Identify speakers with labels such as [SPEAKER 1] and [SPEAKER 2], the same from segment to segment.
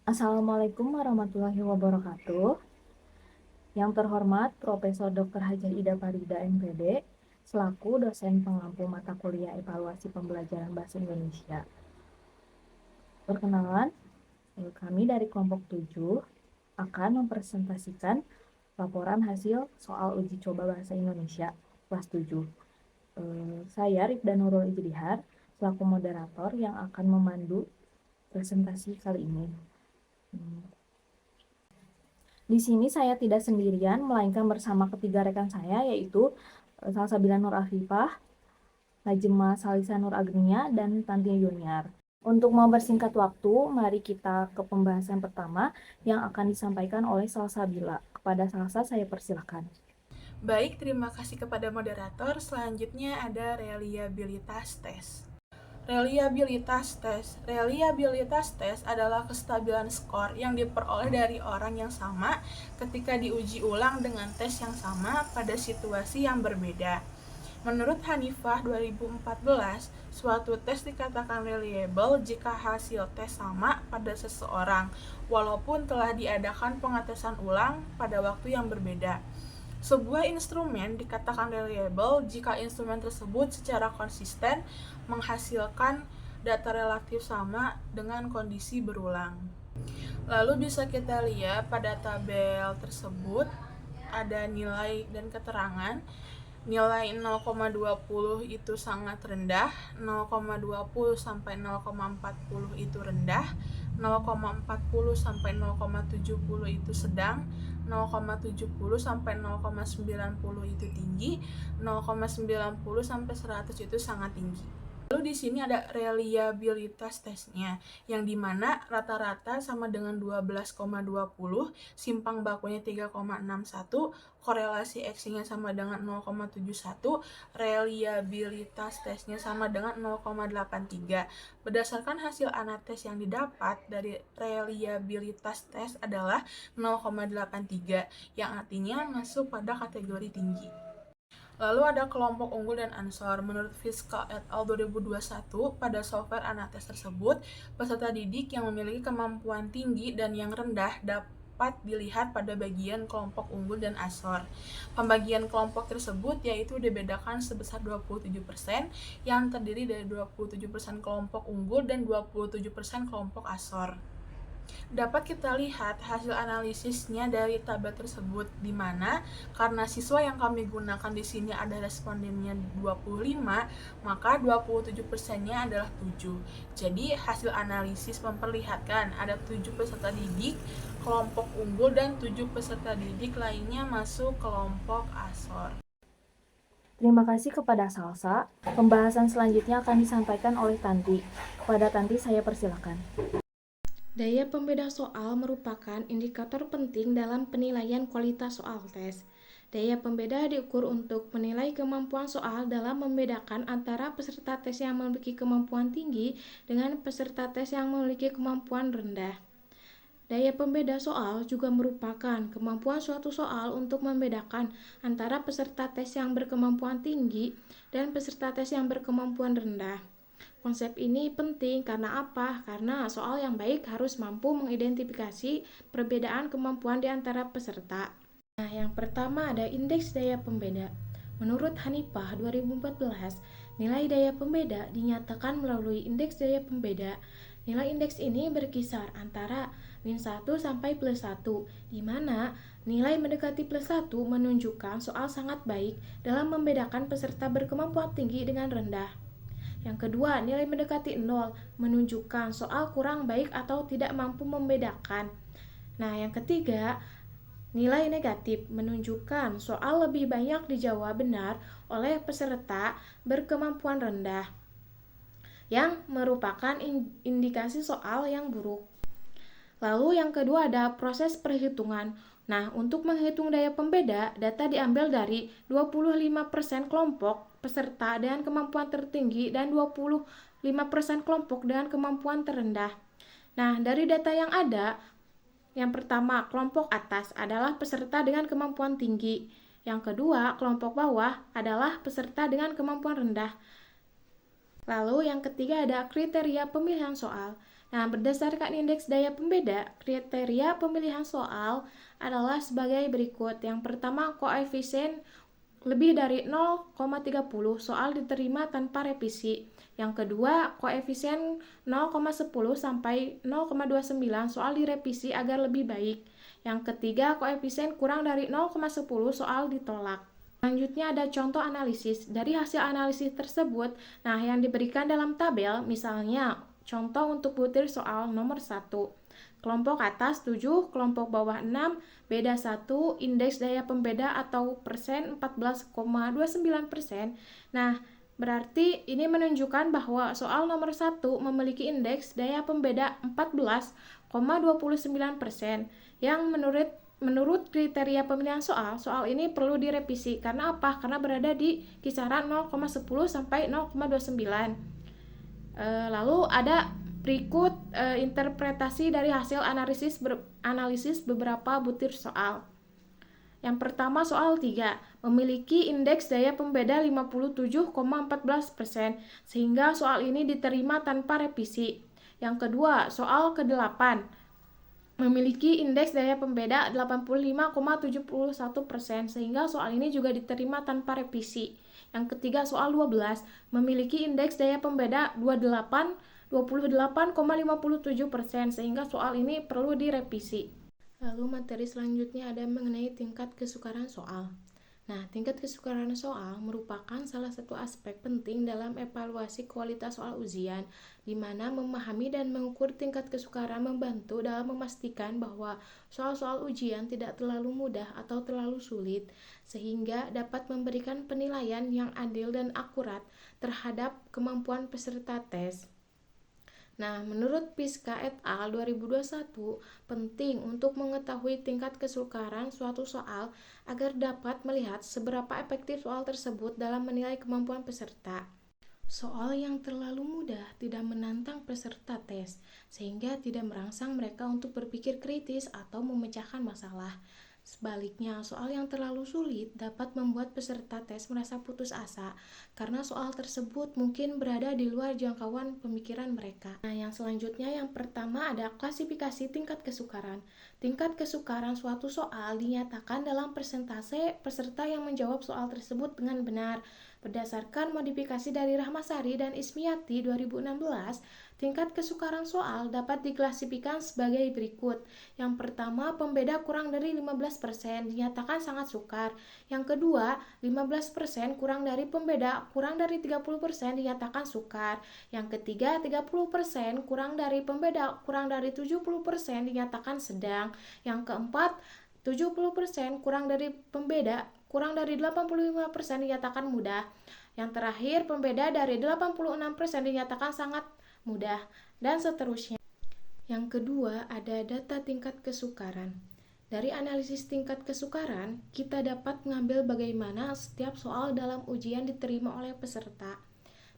[SPEAKER 1] Assalamualaikum warahmatullahi wabarakatuh. Yang terhormat Profesor Dr. Hajah Ida Farida MPD, selaku dosen pengampu mata kuliah evaluasi pembelajaran bahasa Indonesia. Perkenalan, kami dari kelompok 7 akan mempresentasikan laporan hasil soal uji coba bahasa Indonesia kelas 7. Saya Rifda Nurul Ijrihar, selaku moderator yang akan memandu presentasi kali ini. Di sini saya tidak sendirian, melainkan bersama ketiga rekan saya, yaitu Salsabila Nur Afifah, Najma Salisa Nur Agnia, dan Tanti Yuniar. Untuk mempersingkat waktu, mari kita ke pembahasan pertama yang akan disampaikan oleh Salsabila. Kepada Salsa, saya persilakan.
[SPEAKER 2] Baik, terima kasih kepada moderator. Selanjutnya ada reliabilitas tes. Reliabilitas tes adalah kestabilan skor yang diperoleh dari orang yang sama ketika diuji ulang dengan tes yang sama pada situasi yang berbeda. Menurut Hanifah 2014, suatu tes dikatakan reliable jika hasil tes sama pada seseorang, walaupun telah diadakan pengetesan ulang pada waktu yang berbeda. Sebuah instrumen dikatakan reliable jika instrumen tersebut secara konsisten menghasilkan data relatif sama dengan kondisi berulang. Lalu bisa kita lihat pada tabel tersebut ada nilai dan keterangan. Nilai 0,20 itu sangat rendah, 0,20 sampai 0,40 itu rendah, 0,40 sampai 0,70 itu sedang, 0,70 sampai 0,90 itu tinggi, 0,90 sampai 100 itu sangat tinggi. Lalu di sini ada reliabilitas tesnya, yang dimana rata-rata sama dengan 12,20, simpang bakunya 3,61, korelasi X-nya sama dengan 0,71, reliabilitas tesnya sama dengan 0,83. Berdasarkan hasil anates yang didapat dari reliabilitas tes adalah 0,83, yang artinya masuk pada kategori tinggi. Lalu ada kelompok unggul dan ansor. Menurut Fiska et al. 2021, pada software anates tersebut, peserta didik yang memiliki kemampuan tinggi dan yang rendah dapat dilihat pada bagian kelompok unggul dan ansor. Pembagian kelompok tersebut yaitu dibedakan sebesar 27%, yang terdiri dari 27% kelompok unggul dan 27% kelompok ansor. Dapat kita lihat hasil analisisnya dari tabel tersebut, di mana karena siswa yang kami gunakan di sini ada respondennya 25, maka 27%-nya adalah 7. Jadi hasil analisis memperlihatkan ada 7 peserta didik kelompok unggul dan 7 peserta didik lainnya masuk kelompok asor.
[SPEAKER 1] Terima kasih kepada Salsa. Pembahasan selanjutnya akan disampaikan oleh Tanti. Kepada Tanti, saya persilakan.
[SPEAKER 3] Daya pembeda soal merupakan indikator penting dalam penilaian kualitas soal tes. Daya pembeda diukur untuk menilai kemampuan soal dalam membedakan antara peserta tes yang memiliki kemampuan tinggi dengan peserta tes yang memiliki kemampuan rendah. Daya pembeda soal juga merupakan kemampuan suatu soal untuk membedakan antara peserta tes yang berkemampuan tinggi dan peserta tes yang berkemampuan rendah. Konsep ini penting karena apa? Karena soal yang baik harus mampu mengidentifikasi perbedaan kemampuan di antara peserta. Nah, yang pertama ada indeks daya pembeda. Menurut Hanifah 2014, nilai daya pembeda dinyatakan melalui indeks daya pembeda. Nilai indeks ini berkisar antara -1 sampai +1, di mana nilai mendekati +1 menunjukkan soal sangat baik dalam membedakan peserta berkemampuan tinggi dengan rendah. Yang kedua, nilai mendekati 0 menunjukkan soal kurang baik atau tidak mampu membedakan. Nah, yang ketiga, nilai negatif menunjukkan soal lebih banyak dijawab benar oleh peserta berkemampuan rendah, yang merupakan indikasi soal yang buruk. Lalu yang kedua ada proses perhitungan. Nah, untuk menghitung daya pembeda, data diambil dari 25% kelompok peserta dengan kemampuan tertinggi dan 25% kelompok dengan kemampuan terendah. Nah, dari data yang ada, yang pertama, kelompok atas adalah peserta dengan kemampuan tinggi. Yang kedua, kelompok bawah adalah peserta dengan kemampuan rendah. Lalu yang ketiga ada kriteria pemilihan soal. Nah, berdasarkan indeks daya pembeda, kriteria pemilihan soal adalah sebagai berikut. Yang pertama, koefisien lebih dari 0,30 soal diterima tanpa revisi. Yang kedua, koefisien 0,10 sampai 0,29 soal direvisi agar lebih baik. Yang ketiga, koefisien kurang dari 0,10 soal ditolak. Selanjutnya ada contoh analisis. Dari hasil analisis tersebut, nah yang diberikan dalam tabel, misalnya contoh untuk butir soal nomor 1. Kelompok atas 7, kelompok bawah 6, beda 1, indeks daya pembeda atau persen 14,29%. Nah, berarti ini menunjukkan bahwa soal nomor 1 memiliki indeks daya pembeda 14,29%, yang menurut kriteria pemilihan soal ini perlu direvisi. Karena apa? Karena berada di kisaran 0,10 sampai 0,29. Lalu ada berikut interpretasi dari hasil analisis beberapa butir soal. Yang pertama, soal 3 memiliki indeks daya pembeda 57,14%, sehingga soal ini diterima tanpa revisi. Yang kedua, soal ke-8 memiliki indeks daya pembeda 85,71%, sehingga soal ini juga diterima tanpa revisi. Yang ketiga, soal 12 memiliki indeks daya pembeda 28,57%, sehingga soal ini perlu direvisi. Lalu materi selanjutnya ada mengenai tingkat kesukaran soal. Nah, tingkat kesukaran soal merupakan salah satu aspek penting dalam evaluasi kualitas soal ujian, di mana memahami dan mengukur tingkat kesukaran membantu dalam memastikan bahwa soal-soal ujian tidak terlalu mudah atau terlalu sulit, sehingga dapat memberikan penilaian yang adil dan akurat terhadap kemampuan peserta tes. Nah, menurut Piska et al. 2021, penting untuk mengetahui tingkat kesukaran suatu soal agar dapat melihat seberapa efektif soal tersebut dalam menilai kemampuan peserta. Soal yang terlalu mudah tidak menantang peserta tes, sehingga tidak merangsang mereka untuk berpikir kritis atau memecahkan masalah. Sebaliknya, soal yang terlalu sulit dapat membuat peserta tes merasa putus asa karena soal tersebut mungkin berada di luar jangkauan pemikiran mereka. Nah, yang selanjutnya yang pertama ada klasifikasi tingkat kesukaran. Tingkat kesukaran suatu soal dinyatakan dalam persentase peserta yang menjawab soal tersebut dengan benar. Berdasarkan modifikasi dari Rahmasari dan Ismiati 2016, tingkat kesukaran soal dapat diklasifikasikan sebagai berikut. Yang pertama, pembeda kurang dari 15% dinyatakan sangat sukar. Yang kedua, 15% kurang dari pembeda kurang dari 30% dinyatakan sukar. Yang ketiga, 30% kurang dari pembeda kurang dari 70% dinyatakan sedang. Yang keempat, 70% kurang dari pembeda kurang dari 85% dinyatakan mudah. Yang terakhir, pembeda dari 86% dinyatakan sangat mudah, dan seterusnya. Yang kedua, ada data tingkat kesukaran. Dari analisis tingkat kesukaran, kita dapat mengambil bagaimana setiap soal dalam ujian diterima oleh peserta.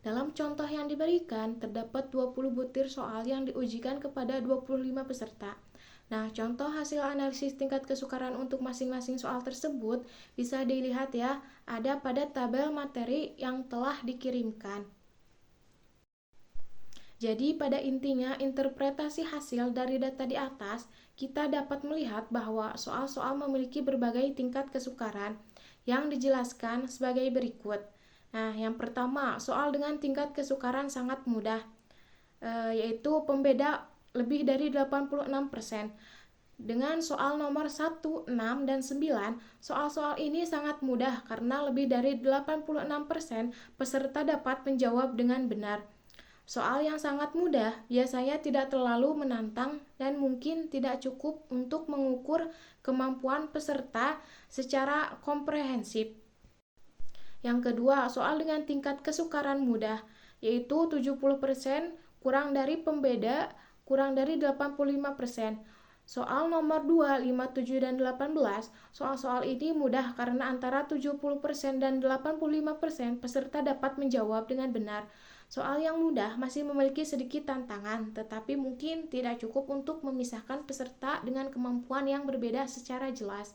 [SPEAKER 3] Dalam contoh yang diberikan, terdapat 20 butir soal yang diujikan kepada 25 peserta. Nah, contoh hasil analisis tingkat kesukaran untuk masing-masing soal tersebut bisa dilihat ya, ada pada tabel materi yang telah dikirimkan. Jadi, pada intinya, interpretasi hasil dari data di atas, kita dapat melihat bahwa soal-soal memiliki berbagai tingkat kesukaran yang dijelaskan sebagai berikut. Nah, yang pertama, soal dengan tingkat kesukaran sangat mudah, yaitu pembeda lebih dari 86%. Dengan soal nomor 1, 6, dan 9, soal-soal ini sangat mudah karena lebih dari 86% peserta dapat menjawab dengan benar. Soal yang sangat mudah biasanya tidak terlalu menantang dan mungkin tidak cukup untuk mengukur kemampuan peserta secara komprehensif. Yang kedua, soal dengan tingkat kesukaran mudah, yaitu 70% kurang dari pembeda kurang dari 85%. Soal nomor 2, 5, 7, dan 18, soal-soal ini mudah karena antara 70% dan 85% peserta dapat menjawab dengan benar. Soal yang mudah masih memiliki sedikit tantangan, tetapi mungkin tidak cukup untuk memisahkan peserta dengan kemampuan yang berbeda secara jelas.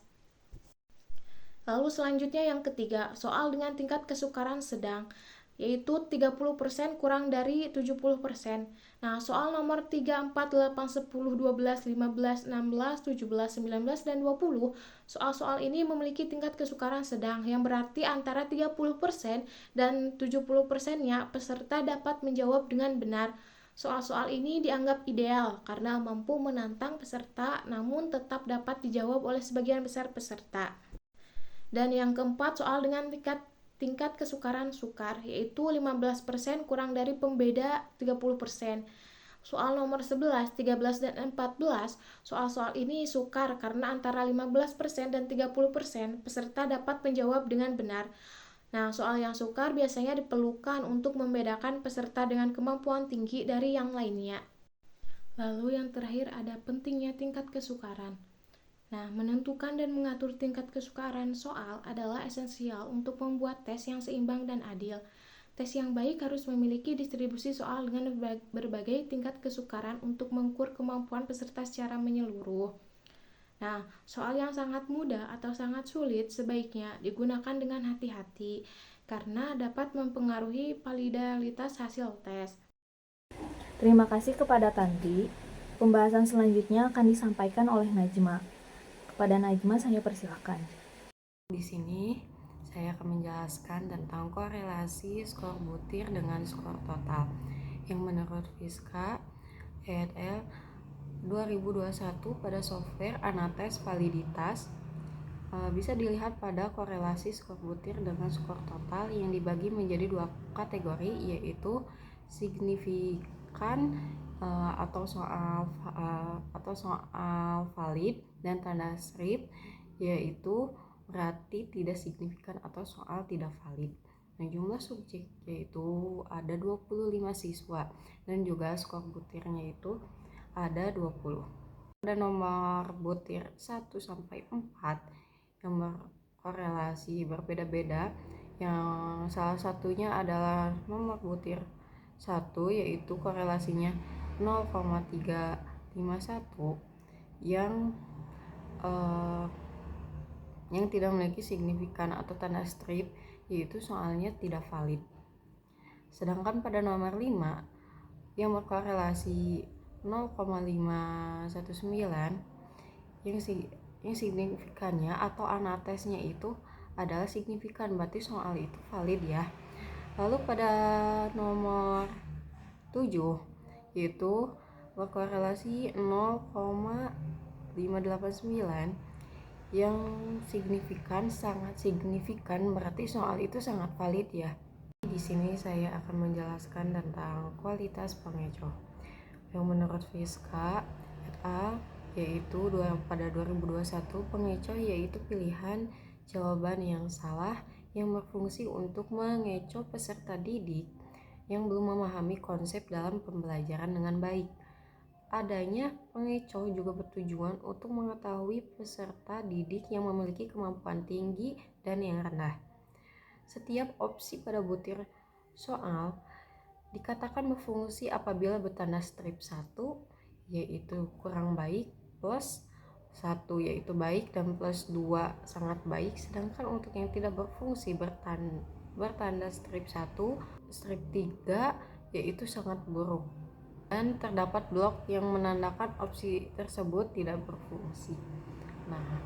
[SPEAKER 3] Lalu selanjutnya yang ketiga, soal dengan tingkat kesukaran sedang. yaitu 30% kurang dari 70%. Nah, soal nomor 3, 4, 8, 10, 12, 15, 16, 17, 19, dan 20, soal-soal ini memiliki tingkat kesukaran sedang, yang berarti antara 30% dan 70%-nya peserta dapat menjawab dengan benar. Soal-soal ini dianggap ideal karena mampu menantang peserta namun tetap dapat dijawab oleh sebagian besar peserta. Dan yang keempat, soal dengan tingkat kesukaran sukar, yaitu 15% kurang dari pembeda 30%. Soal nomor 11, 13, dan 14, soal-soal ini sukar karena antara 15% dan 30% peserta dapat menjawab dengan benar. Nah, soal yang sukar biasanya diperlukan untuk membedakan peserta dengan kemampuan tinggi dari yang lainnya. Lalu yang terakhir ada pentingnya tingkat kesukaran. Nah, menentukan dan mengatur tingkat kesukaran soal adalah esensial untuk membuat tes yang seimbang dan adil. Tes yang baik harus memiliki distribusi soal dengan berbagai tingkat kesukaran untuk mengukur kemampuan peserta secara menyeluruh. Nah, soal yang sangat mudah atau sangat sulit sebaiknya digunakan dengan hati-hati karena dapat mempengaruhi validitas hasil tes.
[SPEAKER 1] Terima kasih kepada Tanti. Pembahasan selanjutnya akan disampaikan oleh Najma. Kepada Najma saya persilakan.
[SPEAKER 4] Di sini saya akan menjelaskan tentang korelasi skor butir dengan skor total yang menurut Fiska et al. 2021 pada software Anates Validitas bisa dilihat pada korelasi skor butir dengan skor total yang dibagi menjadi dua kategori, yaitu signifikan atau soal valid, dan tanda strip yaitu berarti tidak signifikan atau soal tidak valid. Nah, jumlah subjek yaitu ada 25 siswa dan juga skor butirnya itu ada 20. Ada nomor butir 1 sampai 4 yang berkorelasi berbeda-beda. Yang salah satunya adalah nomor butir 1 yaitu korelasinya 0,351 yang tidak memiliki signifikan atau tanda strip, yaitu soalnya tidak valid. Sedangkan pada nomor 5 yang berkorelasi 0,519 yang signifikannya atau anatesnya itu adalah signifikan, berarti soal itu valid ya. Lalu pada nomor 7 yaitu berkorelasi 0,589 yang signifikan, sangat signifikan, berarti soal itu sangat valid ya. Di sini saya akan menjelaskan tentang kualitas pengecoh. Yang menurut Fiska et al. Yaitu pada 2021 pengecoh yaitu pilihan jawaban yang salah yang berfungsi untuk mengecoh peserta didik yang belum memahami konsep dalam pembelajaran dengan baik. Adanya pengecoh juga bertujuan untuk mengetahui peserta didik yang memiliki kemampuan tinggi dan yang rendah. Setiap opsi pada butir soal dikatakan berfungsi apabila bertanda strip 1 yaitu kurang baik, plus 1 yaitu baik, dan plus 2 sangat baik. Sedangkan untuk yang tidak berfungsi bertanda strip 1, strip 3 yaitu sangat buruk. Dan terdapat blok yang menandakan opsi tersebut tidak berfungsi. Nah,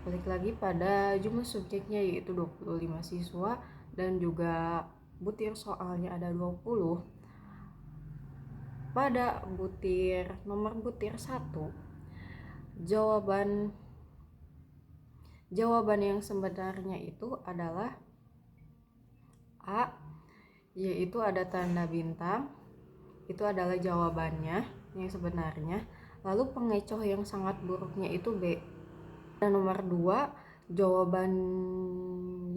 [SPEAKER 4] balik lagi pada jumlah subjeknya yaitu 25 siswa dan juga butir soalnya ada 20. Pada nomor butir 1, jawaban yang sebenarnya itu adalah A, yaitu ada tanda bintang, itu adalah jawabannya yang sebenarnya. Lalu pengecoh yang sangat buruknya itu B. Dan nomor 2, jawaban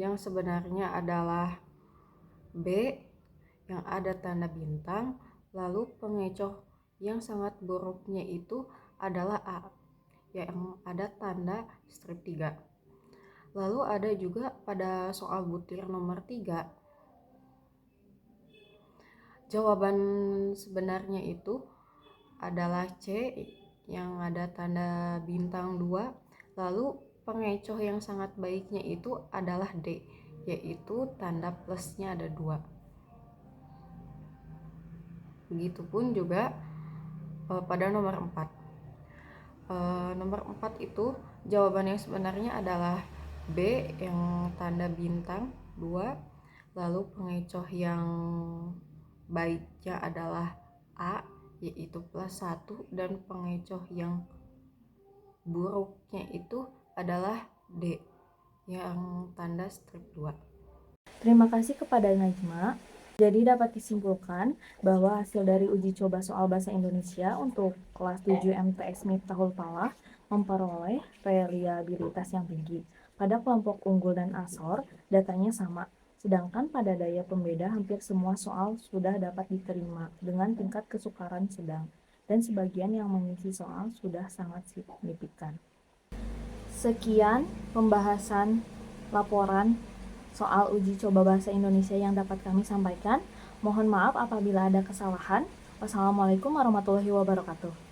[SPEAKER 4] yang sebenarnya adalah B yang ada tanda bintang, lalu pengecoh yang sangat buruknya itu adalah A yang ada tanda strip 3. Lalu ada juga pada soal butir nomor 3, jawaban sebenarnya itu adalah C yang ada tanda bintang 2. Lalu pengecoh yang sangat baiknya itu adalah D, yaitu tanda plusnya ada 2. Begitupun juga pada nomor 4. Nomor 4 itu jawaban yang sebenarnya adalah B yang tanda bintang 2, lalu pengecoh yang baiknya adalah A yaitu +1, dan pengecoh yang buruknya itu adalah D yang tanda strip 2.
[SPEAKER 1] Terima kasih kepada Najma. Jadi dapat disimpulkan bahwa hasil dari uji coba soal bahasa Indonesia untuk kelas 7 MTX Miftahul Falah memperoleh reliabilitas yang tinggi. Pada kelompok unggul dan asor, datanya sama. Sedangkan pada daya pembeda hampir semua soal sudah dapat diterima dengan tingkat kesukaran sedang. Dan sebagian yang mengisi soal sudah sangat signifikan. Sekian pembahasan laporan soal uji coba bahasa Indonesia yang dapat kami sampaikan. Mohon maaf apabila ada kesalahan. Wassalamualaikum warahmatullahi wabarakatuh.